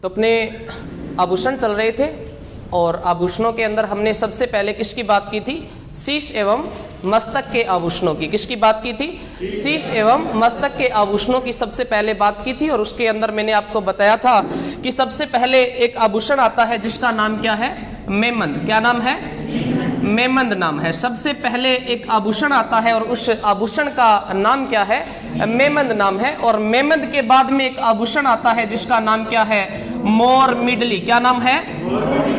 तो अपने आभूषण चल रहे थे और आभूषणों के अंदर हमने सबसे पहले किसकी बात की थी? शीश एवं मस्तक के आभूषणों की। किसकी बात की थी? शीश एवं मस्तक के आभूषणों की सबसे पहले बात की थी। और उसके अंदर मैंने आपको बताया था कि सबसे पहले एक आभूषण आता है जिसका नाम क्या है? मेमंद। क्या नाम है? मेमंद नाम है। सबसे पहले एक आभूषण आता है और उस आभूषण का नाम क्या है? मेमंद नाम है। और मेमंद के बाद में एक आभूषण आता है जिसका नाम क्या है? मोर मिडली। क्या नाम है?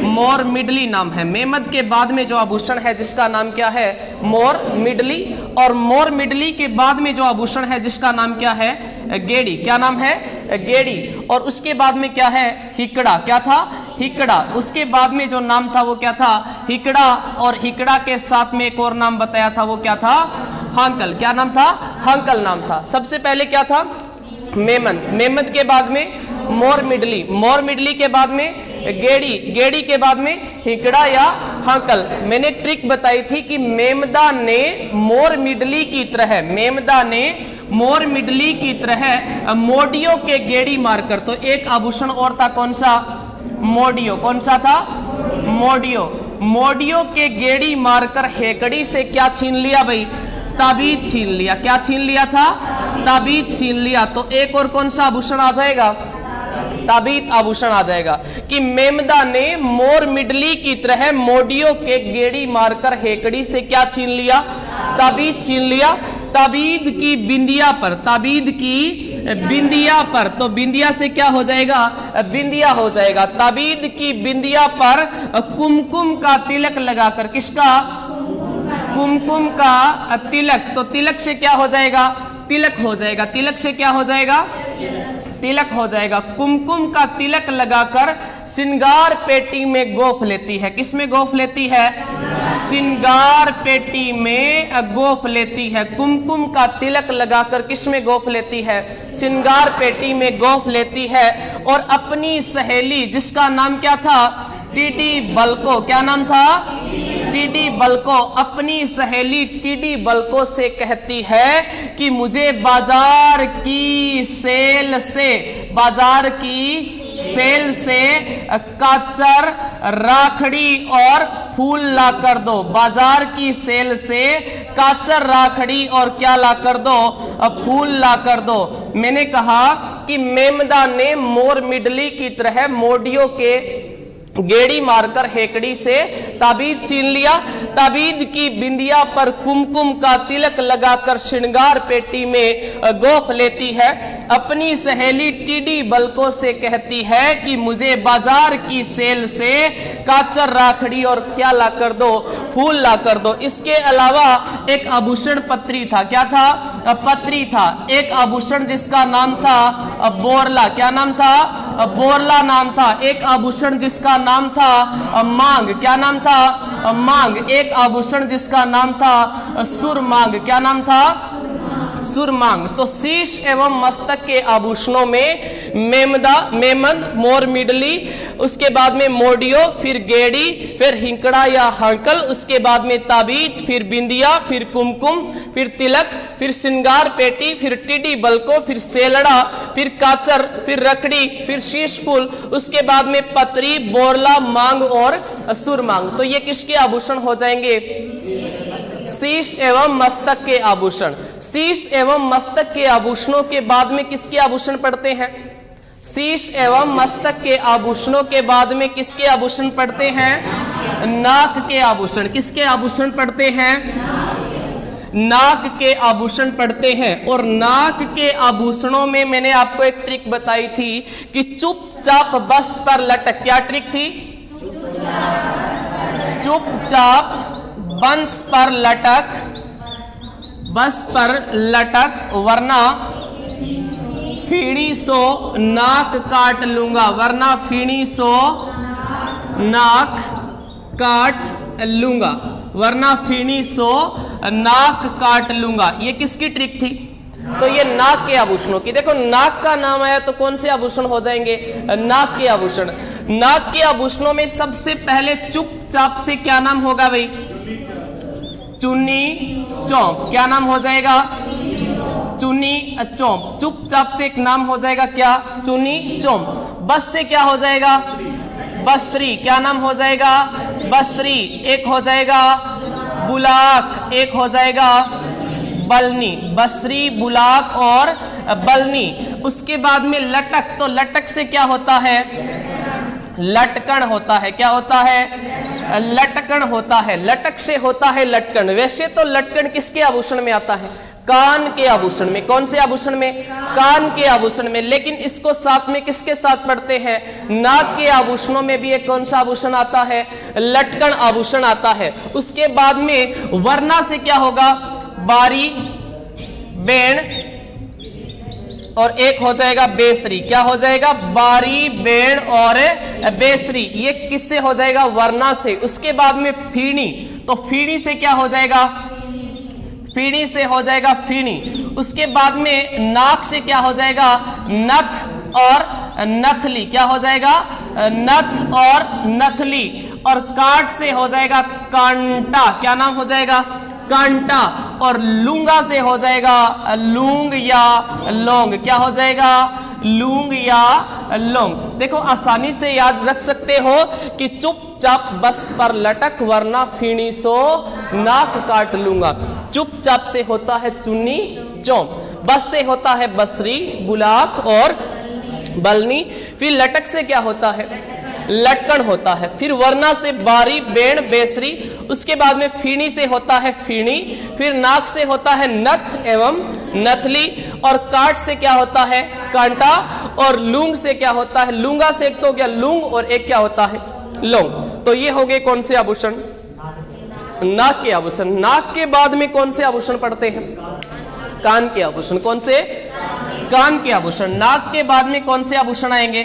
मोर मिडली नाम है। मेमंद के बाद में जो आभूषण है जिसका नाम क्या है? मोर मिडली। और मोर मिडली के बाद में जो आभूषण है जिसका नाम क्या है? गेड़ी। क्या नाम है? गेड़ी। और उसके बाद में क्या है? हिकड़ा। क्या था? हिकड़ा। उसके बाद में जो नाम था वो क्या था? हिकड़ा। और हिकड़ा के साथ में एक और नाम बताया था, वो क्या था? हांकल। क्या नाम था? हांकल नाम था। सबसे पहले क्या था? मेमंद। मेमंद के बाद में मोर मिडली। मोर मिडली के बाद में गेड़ी। गेड़ी के बाद में हिकड़ा या हांकल। मैंने ट्रिक बताई थी कि मेमदा ने मोर मिडली की तरह, मेमदा ने मोर मिडली की तरह मोडियो के गेड़ी मारकर, तो एक आभूषण और था, कौन सा? मोडियो। कौन सा था? मोडियो। मोडियो के गेड़ी मारकर हेकड़ी से क्या छीन लिया भाई? ताबीज छीन लिया। क्या छीन लिया था? ताबीज छीन लिया। तो एक और कौन सा आभूषण आ जाएगा? ताबीज आभूषण आ जाएगा कि मेमदा ने मोर मिडली की तरह मोडियो के गेड़ी मारकर हेकड़ी से क्या छीन लिया? ताबीज छीन लिया। ताबीद की बिंदिया पर, ताबीद की बिंदिया पर, तो बिंदिया से क्या हो जाएगा? बिंदिया हो जाएगा। ताबीद की बिंदिया पर कुमकुम का तिलक लगाकर, किसका? कुमकुम का तिलक। तो तिलक से क्या हो जाएगा? तिलक हो जाएगा। तिलक से क्या हो जाएगा? तिलक हो जाएगा। कुमकुम का तिलक लगाकर श्रृंगार पेटी में गोफ लेती है। किस में गोफ लेती है? श्रृंगार पेटी में गोफ लेती है। कुमकुम का तिलक लगाकर किस में गोफ लेती है? श्रृंगार पेटी में गोफ लेती है। और अपनी सहेली जिसका नाम क्या था? टीडी बल्को। क्या नाम था? टीडी बल्को। अपनी सहेली टीडी बल्को से कहती है कि मुझे बाजार की सेल से, बाजार की सेल से काचर, राखड़ी और फूल ला कर दो। बाजार की सेल से काचर, राखड़ी और क्या ला कर दो? फूल ला कर दो। मैंने कहा कि मेमदा ने मोर मिडली की तरह मोडियो के गेड़ी मारकर हेकड़ी से ताबीज छीन लिया। ताबीद की बिंदिया पर कुमकुम का तिलक लगाकर श्रृंगार पेटी में गोफ लेती है। अपनी सहेली टीडी बल्को से कहती है कि मुझे बाजार की सेल से काचर, राखड़ी और क्या ला कर दो? फूल ला कर दो। इसके अलावा एक आभूषण पत्री था। क्या था? पत्री था। एक आभूषण जिसका नाम था बोरला। क्या नाम था? बोरला नाम था। एक आभूषण जिसका नाम था मांग। क्या नाम था? मांग। एक आभूषण जिसका नाम था सुरमांग। क्या नाम था? सुरमांग। तो शीश एवं मस्तक के आभूषणों में मेमंद, मोर मिडली, उसके बाद में मोडियो, फिर गेड़ी, फिर हिंकड़ा या हांकल, उसके बाद में ताबीज, फिर बिंदिया, फिर कुमकुम, फिर तिलक, फिर श्रृंगार पेटी, फिर टीडी बल्को, फिर सेलड़ा, फिर काचर, फिर रखड़ी, फिर शीश फूल, उसके बाद में पत्री, बोरला, मांग और सुरमांग। तो ये किसके आभूषण हो जाएंगे? शीश एवं मस्तक के आभूषण। शीश एवं मस्तक के आभूषणों के बाद में किसके आभूषण पड़ते हैं? शीश एवं मस्तक के आभूषणों के बाद में किसके आभूषण पड़ते हैं? नाक के आभूषण। किसके आभूषण पड़ते हैं? नाक के आभूषण पड़ते हैं। और नाक के आभूषणों में मैंने आपको एक ट्रिक बताई थी कि चुपचाप बस पर लटक। क्या ट्रिक थी? चुपचाप बंस पर लटक, बस पर लटक, वरना फीणी सो नाक काट लूंगा, वरना फीणी सो नाक काट लूंगा, वरना फीणी सो नाक काट लूंगा। ये किसकी ट्रिक थी? तो ये नाक के आभूषणों की। देखो नाक का नाम आया तो कौन से आभूषण हो जाएंगे? नाक के आभूषण। नाक के आभूषणों में सबसे पहले चुपचाप से क्या नाम होगा भाई? चुन्नी चौंप। क्या नाम हो जाएगा? चुन्नी चौंप। चुपचाप से एक नाम हो जाएगा क्या? चुन्नी चौंप। बस से क्या हो जाएगा? बसरी। क्या नाम हो जाएगा? बसरी। एक हो जाएगा बुलाक, एक हो जाएगा बलनी। बसरी, बुलाक और बलनी। उसके बाद में लटक, तो लटक से क्या होता है? लटकन होता है। क्या होता है? लटकन होता है। लटक से होता है लटकन। वैसे तो लटकन किसके आभूषण में आता है? कान के आभूषण में। कौन से आभूषण में? कान के आभूषण में। लेकिन इसको साथ में किसके साथ पढ़ते हैं? नाक के आभूषणों में भी एक कौन सा आभूषण आता है? लटकन आभूषण आता है। उसके बाद में वरना से क्या होगा? बारी, बेण और एक हो जाएगा बेसरी। क्या हो जाएगा? बारी, बेण और बेसरी। ये किससे हो जाएगा? वरना से। उसके बाद में फीणी, तो फीणी से क्या हो जाएगा? फीणी से हो जाएगा फीणी। उसके बाद में नाक से क्या हो जाएगा? नथ और नथली। क्या हो जाएगा? नथ और नथली। और काट से हो जाएगा कांटा। क्या नाम हो जाएगा? कांटा। और लूंगा से हो जाएगा लूंग या लौंग। क्या हो जाएगा? लूंग या लौंग। देखो आसानी से याद रख सकते हो कि चुपचाप बस पर लटक, वरना फीणी सो नाक काट लूंगा। चुपचाप से होता है चुन्नी चौम। बस से होता है बसरी, बुलाक और बलनी। फिर लटक से क्या होता है? लटकन होता है। फिर वरना से बारी, बेण, बेसरी। उसके बाद में फीणी से होता है फीणी। फिर नाक से होता है नथ एवं नथली। और काट से क्या होता है? कांटा। और लूंग से क्या होता है? लूंगा से एक तो क्या लूंग और एक क्या होता है? लौंग। तो ये हो गए कौन से आभूषण? नाक के आभूषण। नाक के बाद में कौन से आभूषण पड़ते हैं? कान के आभूषण। कौन से? कान के आभूषण। नाक के बाद में कौन से आभूषण आएंगे?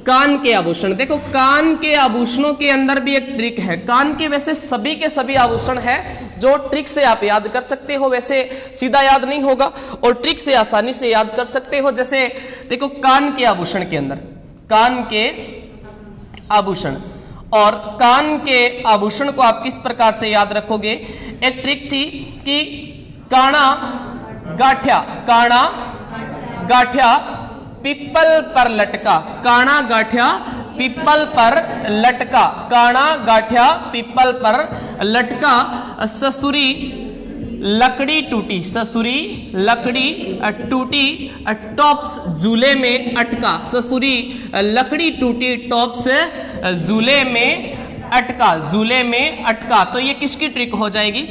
कान के आभूषण। देखो कान के आभूषणों के अंदर भी एक ट्रिक है। कान के वैसे सभी के सभी आभूषण है जो ट्रिक से आप याद कर सकते हो। वैसे सीधा याद नहीं होगा और ट्रिक से आसानी से याद कर सकते हो। जैसे देखो कान के आभूषण के अंदर, कान के आभूषण, और कान के आभूषण को आप किस प्रकार से याद रखोगे? एक ट्रिक थी कि काना गाठ्या, काना गाठ्या पिप्पल पर लटका। काना गाठ्या पिप्पल पर लटका। काना गाठ्या पिप्पल पर लटका। ससुरी लकड़ी टूटी। ससुरी लकड़ी टूटी, टॉप्स झूले में अटका। ससुरी लकड़ी टूटी, टॉप्स झूले में अटका। झूले में अटका। तो ये किसकी ट्रिक हो जाएगी?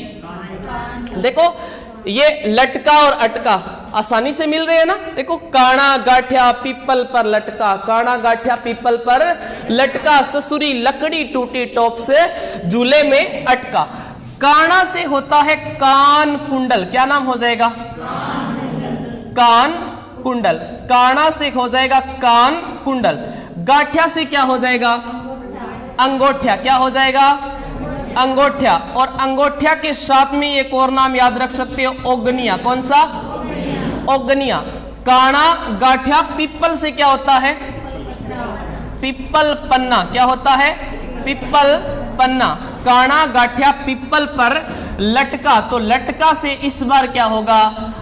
देखो ये लटका और अटका आसानी से मिल रहे हैं ना। देखो काना गाठ्या पीपल पर लटका। काना गाठ्या पीपल पर लटका। ससुरी लकड़ी टूटी, टॉप से झूले में अटका। काना से होता है कान कुंडल। क्या नाम हो जाएगा? कान कुंडल। काना से हो जाएगा कान कुंडल। गाठ्या से क्या हो जाएगा? अंगोठ्या। क्या हो जाएगा? अंगोठ्या। और अंगोठ्या के साथ में एक और नाम याद रख सकते हो, ओगनिया। कौन सा? ओगनिया। काना गाठ्या पिप्पल से क्या होता है? पिप्पल पन्ना। क्या होता है? पिप्पल पन्ना। काना गाठ्या पिप्पल पर लटका। तो लटका से इस बार क्या होगा?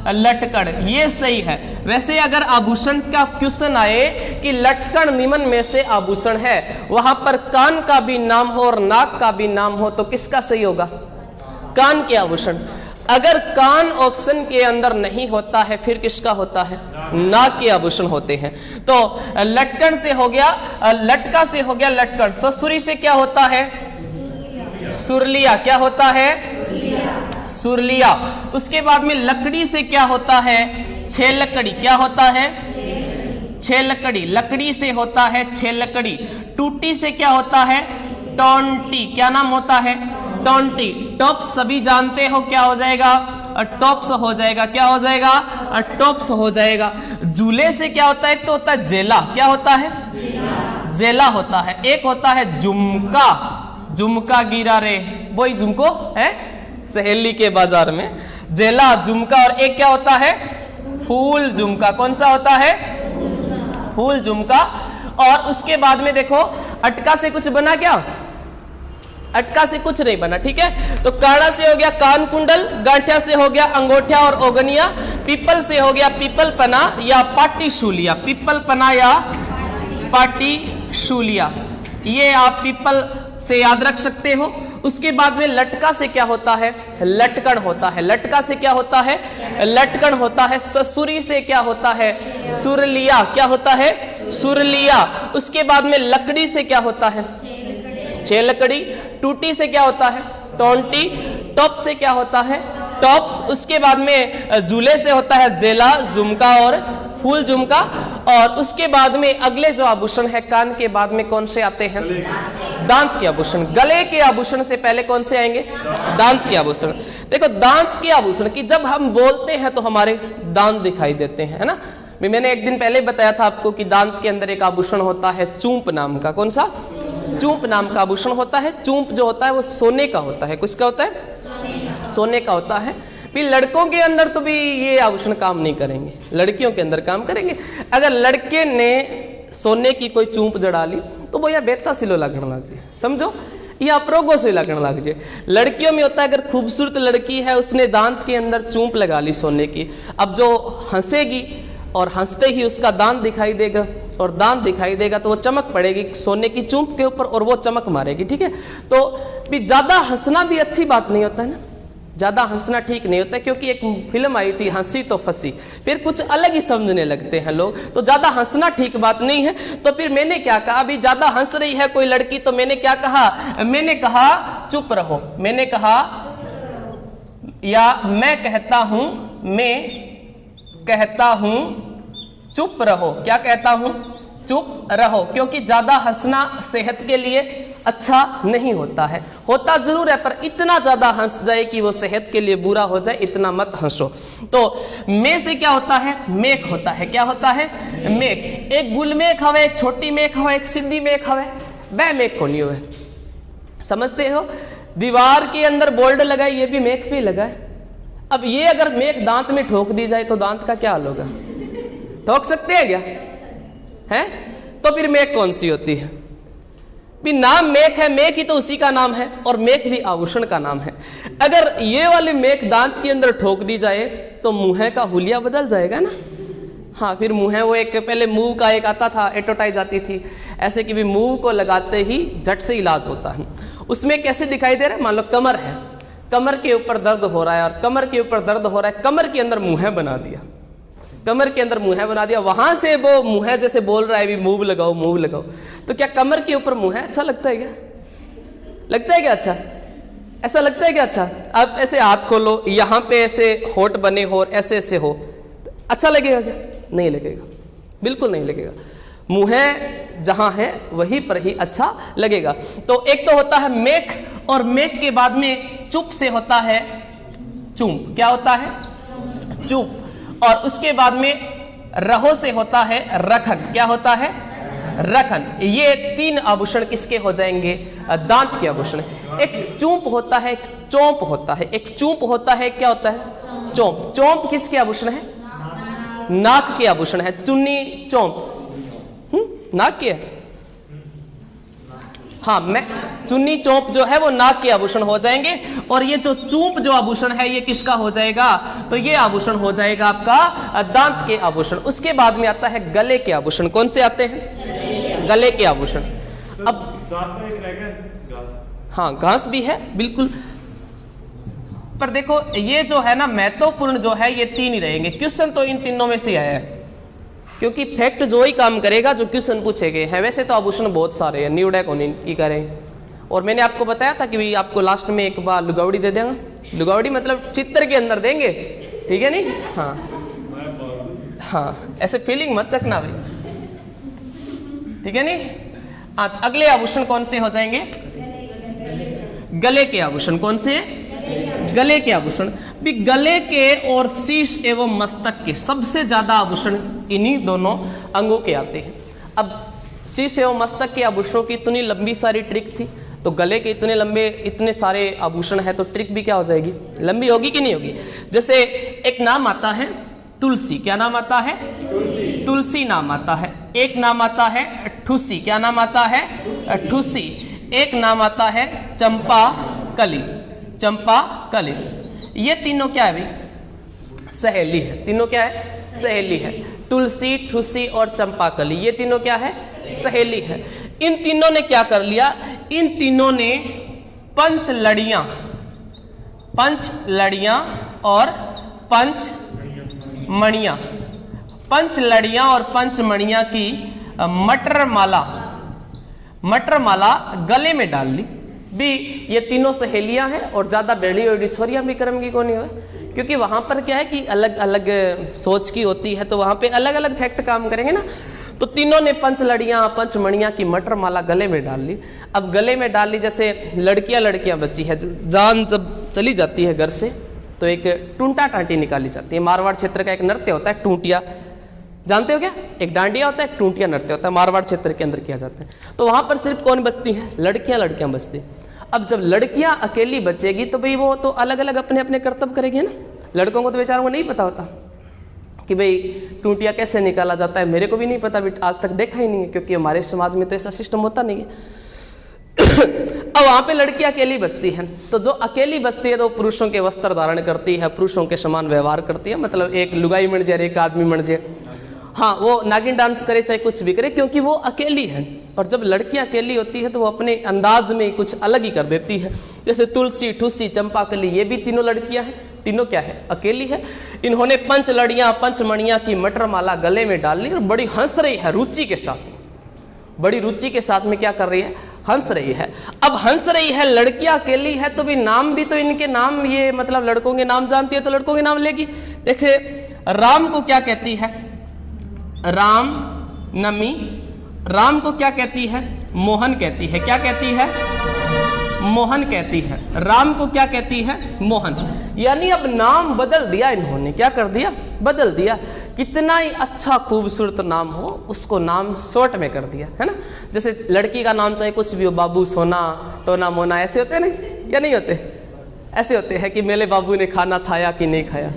लटकन। ये सही है। वैसे अगर आभूषण का क्वेश्चन आए कि लटकन निम्न में से आभूषण है, वहां पर कान का भी नाम हो और नाक का भी नाम हो, तो किसका सही होगा? कान के आभूषण। अगर कान ऑप्शन के अंदर नहीं होता है, फिर किसका होता है? नाक के आभूषण होते हैं। तो लटकन से हो गया, लटका से हो गया लटकन। ससुरी से क्या होता है? सुरलिया। क्या होता है? सुरलिया। उसके बाद में लकड़ी से क्या होता है? छेलकड़ी। क्या होता है? छेलकड़ी। लकड़ी से होता है छेलकड़ी। टूटी से क्या होता है? टोंटी। क्या नाम होता है? टोंटी। टॉप्स सभी जानते हो क्या हो जाएगा? टॉप्स हो जाएगा। क्या हो जाएगा? टॉप्स हो जाएगा। झूले से क्या होता है? तो होता है जेला। क्या होता है? जेला होता है। एक होता है झुमका। झुमका गिरा रे, वही झुमको है सहेली के बाजार में। जेला, झुमका। और एक क्या होता है? फूल झुमका। कौन सा होता है? फूल झुमका। और उसके बाद में देखो अटका से कुछ बना क्या? अटका से कुछ नहीं बना। ठीक है। तो काना से हो गया कान कुंडल, गांठ्या से हो गया अंगोठ्या और ओगनिया, पीपल से हो गया पीपल पना या पाटी शूलिया। पीपल पना या पाटीशूलिया, ये आप पीपल से याद रख सकते हो। उसके बाद में लटका से क्या होता है? लटकन होता है। लटका से क्या होता है? लटकन होता है। ससुरी से क्या होता है? सुरलिया। क्या होता है? सुरलिया। उसके बाद में लकड़ी से क्या होता है? छह लकड़ी। टूटी से क्या होता है? टोंटी। टॉप से क्या होता है? टॉप्स। उसके बाद में झूले से होता है जेला, झुमका और फूल झुमका। और उसके बाद में अगले जो आभूषण है, कान के बाद में कौन से आते हैं? दांत के आभूषण। गले के आभूषण से पहले कौन से आएंगे? दांत के आभूषण। देखो दांत के आभूषण की जब हम बोलते हैं तो हमारे दांत दिखाई देते हैं, है ना। मैंने एक दिन पहले बताया था आपको कि दांत के अंदर एक आभूषण होता है चूंप नाम का। कौन सा? चूंप नाम का आभूषण होता है। चूंप जो होता है वो सोने का होता है। किसका होता है? सोने का होता है। भी लड़कों के अंदर तो भी ये आभूषण काम नहीं करेंगे, लड़कियों के अंदर काम करेंगे। अगर लड़के ने सोने की कोई चूंप जड़ा ली तो वो या बेता सिलो लगने लग जाए, समझो, या अप्रोगो से लगने लग जाए। लड़कियों में होता है अगर खूबसूरत लड़की है, उसने दांत के अंदर चूंप लगा ली सोने की, अब जो हंसेगी और हंसते ही उसका दांत दिखाई देगा, और दांत दिखाई देगा तो वो चमक पड़ेगी सोने की चूंप के ऊपर और वो चमक मारेगी। ठीक है, तो भी ज्यादा हंसना भी अच्छी बात नहीं होता है ना, ज्यादा हंसना ठीक नहीं होता, क्योंकि एक फिल्म आई थी हंसी तो फंसी, फिर कुछ अलग ही समझने लगते हैं लोग, तो ज्यादा हंसना ठीक बात नहीं है। तो फिर मैंने क्या कहा, अभी ज्यादा हंस रही है कोई लड़की तो मैंने क्या कहा? मैंने कहा चुप रहो। मैंने कहा, या मैं कहता हूं, मैं कहता हूं चुप रहो। क्या कहता हूं? चुप रहो, क्योंकि ज्यादा हंसना सेहत के लिए अच्छा नहीं होता है। होता जरूर है, पर इतना ज्यादा हंस जाए कि वो सेहत के लिए बुरा हो जाए, इतना मत हंसो। तो मे से क्या होता है? मेख होता है। क्या होता है? मेख। एक गुल मेख हवे, एक छोटी मेख हवे, एक सीधी मेख हवे, वह मेख को नहीं हुए, समझते हो। दीवार के अंदर बोल्ड लगाए, ये भी मेख पे लगाए। अब ये अगर मेख दांत में ठोक दी जाए तो दांत का क्या हाल होगा? ठोक सकते हैं क्या? है? तो फिर मेख कौन सी होती है? भी नाम मेख है, मेख ही तो उसी का नाम है, और मेख भी आभूषण का नाम है। अगर ये वाली मेख दांत के अंदर ठोक दी जाए तो मुंह का हुलिया बदल जाएगा ना। हाँ, फिर मुंह, वो एक पहले मुंह का एक आता था, एटोटाइज आती थी, ऐसे कि भी मुंह को लगाते ही झट से इलाज होता है। उसमें कैसे दिखाई दे रहा है? मान लो कमर है, कमर के ऊपर दर्द हो रहा है, और कमर के ऊपर दर्द हो रहा है, कमर के अंदर मुंह बना दिया, कमर के अंदर मुंह बना दिया, वहां से वो मुंह जैसे बोल रहा है भी मूव लगाओ, मूव लगाओ। तो क्या कमर के ऊपर मुंह अच्छा लगता है क्या? लगता है क्या अच्छा? ऐसा लगता है क्या अच्छा? आप ऐसे हाथ खोलो, यहाँ पे ऐसे होठ बने हो और ऐसे ऐसे हो, तो अच्छा लगेगा क्या? नहीं लगेगा, बिल्कुल नहीं लगेगा। मुंह जहां है वहीं पर ही अच्छा लगेगा। तो एक तो होता है मेख, और मेख के बाद में चुप से होता है चूंप। क्या होता है? चुप। और उसके बाद में रहो से होता है रखन। क्या होता है? रखन। ये तीन आभूषण किसके हो जाएंगे? दांत के आभूषण। एक चूंप होता है, एक चौंप होता है। एक चूंप होता है, क्या होता है? चौंप। चौंप किसके आभूषण है? नाक के आभूषण है। चुन्नी चौंप नाक के है। हाँ, मैं चुन्नी चौंप जो है वो नाक के आभूषण हो जाएंगे। और ये जो चूंप जो आभूषण है ये किसका हो जाएगा? तो ये आभूषण हो जाएगा आपका दांत के आभूषण। उसके बाद में आता है गले के आभूषण। कौन से आते हैं? गले के आभूषण। अब हाँ, घास भी है बिल्कुल, पर देखो ये जो है ना महत्वपूर्ण जो है ये तीन ही रहेंगे। क्वेश्चन तो इन तीनों में से आया है, क्योंकि फैक्ट जो ही काम करेगा जो क्वेश्चन पूछे गए हैं। वैसे तो आभूषण बहुत सारे हैं, न्यूडा कौन की करें। और मैंने आपको बताया था कि आपको लास्ट में एक बार लुगावड़ी दे देंगे। लुगावड़ी मतलब चित्र के अंदर देंगे, ठीक है नहीं? हाँ, ऐसे फीलिंग मत रखना भाई, ठीक है नहीं? हाँ, अगले आभूषण कौन से हो जाएंगे? गले के आभूषण। कौन से? गले के आभूषण। भी गले के और शीश एवं मस्तक के सबसे ज्यादा आभूषण इन्हीं दोनों अंगों के आते हैं। अब शीश एवं मस्तक के आभूषणों की इतनी लंबी सारी ट्रिक थी, तो गले के इतने लंबे इतने सारे आभूषण है, तो ट्रिक भी क्या हो जाएगी? लंबी होगी कि नहीं होगी? जैसे एक नाम आता है तुलसी। क्या नाम आता है? तुलसी नाम आता है। एक नाम आता है ठूसी। क्या नाम आता है? ठूसी। एक नाम आता है चंपा कली। चंपा कली। ये तीनों क्या है भाई? सहेली है। तीनों क्या है? सहेली है। तुलसी, ठूसी और चंपा कली, ये तीनों क्या है? सहेली है। इन तीनों ने क्या कर लिया, इन तीनों ने पंच लड़ियां और पंच मणियां की मटर माला गले में डाल ली। भी ये तीनों सहेलियां हैं और ज्यादा बेड़ी और छोरियां भी कर्म की कौन है, क्योंकि वहां पर क्या है कि अलग अलग सोच की होती है, तो वहां पे अलग अलग फैक्ट काम करेंगे ना। तो तीनों ने पंच मणियां की मटर माला गले में डाल ली। अब गले में डाल ली, जैसे लड़कियां बच्ची है, जान जब चली जाती है घर से तो एक टूंटा टांटी निकाली जाती है। मारवाड़ क्षेत्र का एक नृत्य होता है टूंटिया, जानते हो क्या, एक डांडिया होता है, एक टूंटिया नृत्य होता है, मारवाड़ क्षेत्र के अंदर किया जाता है। तो वहां पर सिर्फ कौन बचती है, लड़कियां बचती। अब जब लड़कियां अकेली बचेगी तो भाई वो तो अलग अलग अपने अपने कर्तव्य करेगी ना। लड़कों को तो बेचारों को नहीं पता होता कि भाई टूंटिया कैसे निकाला जाता है, मेरे को भी नहीं पता, आज तक देखा ही नहीं है, क्योंकि हमारे समाज में तो ऐसा सिस्टम होता नहीं है। अब वहां पे लड़कियां अकेली बसती हैं, तो जो अकेली बसती है तो पुरुषों के वस्त्र धारण करती है, पुरुषों के समान व्यवहार करती है, मतलब एक लुगाई मर जाए एक आदमी मर जाए, हाँ वो नागिन डांस करे चाहे कुछ भी करे, क्योंकि वो अकेली है। और जब लड़कियां अकेली होती है तो वो अपने अंदाज में कुछ अलग ही कर देती है। जैसे तुलसी, ठुसी, चंपाकली, ये भी तीनों लड़कियां हैं, तीनों क्या है, अकेली है। इन्होंने पंच मणियां की मटर माला गले में डाल ली और बड़ी हंस रही है रुचि के साथ में, बड़ी रुचि के साथ में क्या कर रही है, हंस रही है। अब हंस रही है, लड़कियां अकेली है तो भी नाम भी तो इनके नाम, ये मतलब लड़कों के नाम जानती है तो लड़कों के नाम लेगी। देखिए राम को क्या कहती है, राम नमी, राम को क्या कहती है, मोहन कहती है। क्या कहती है, मोहन कहती है। राम को क्या कहती है, मोहन। यानी अब नाम बदल दिया इन्होंने, क्या कर दिया, बदल दिया। कितना ही अच्छा खूबसूरत नाम हो उसको नाम शॉर्ट में कर दिया, है ना। जैसे लड़की का नाम चाहे कुछ भी हो, बाबू, सोना, टोना, मोना, ऐसे होते नहीं, या नहीं होते, ऐसे होते हैं कि मेरे बाबू ने खाना खाया कि नहीं खाया।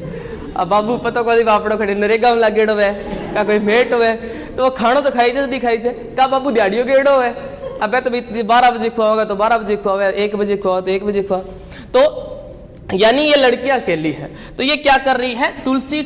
अब बाबू पता कोई बापड़ो खड़े नरेगा में लागेड़ो है, का कोई भेंट हो तो वो खानो तो खाई जल्दी खाई जाए, का बाबू दिहाड़ियों गेड़ो है, अब तो 12 बजे खुआओगा तो 12 बजे खुआओ, 1 बजे खुआओ तो 1 बजे खुआओ। तो यानी ये लड़कियां अकेली है, तो ये क्या कर रही है, तुलसी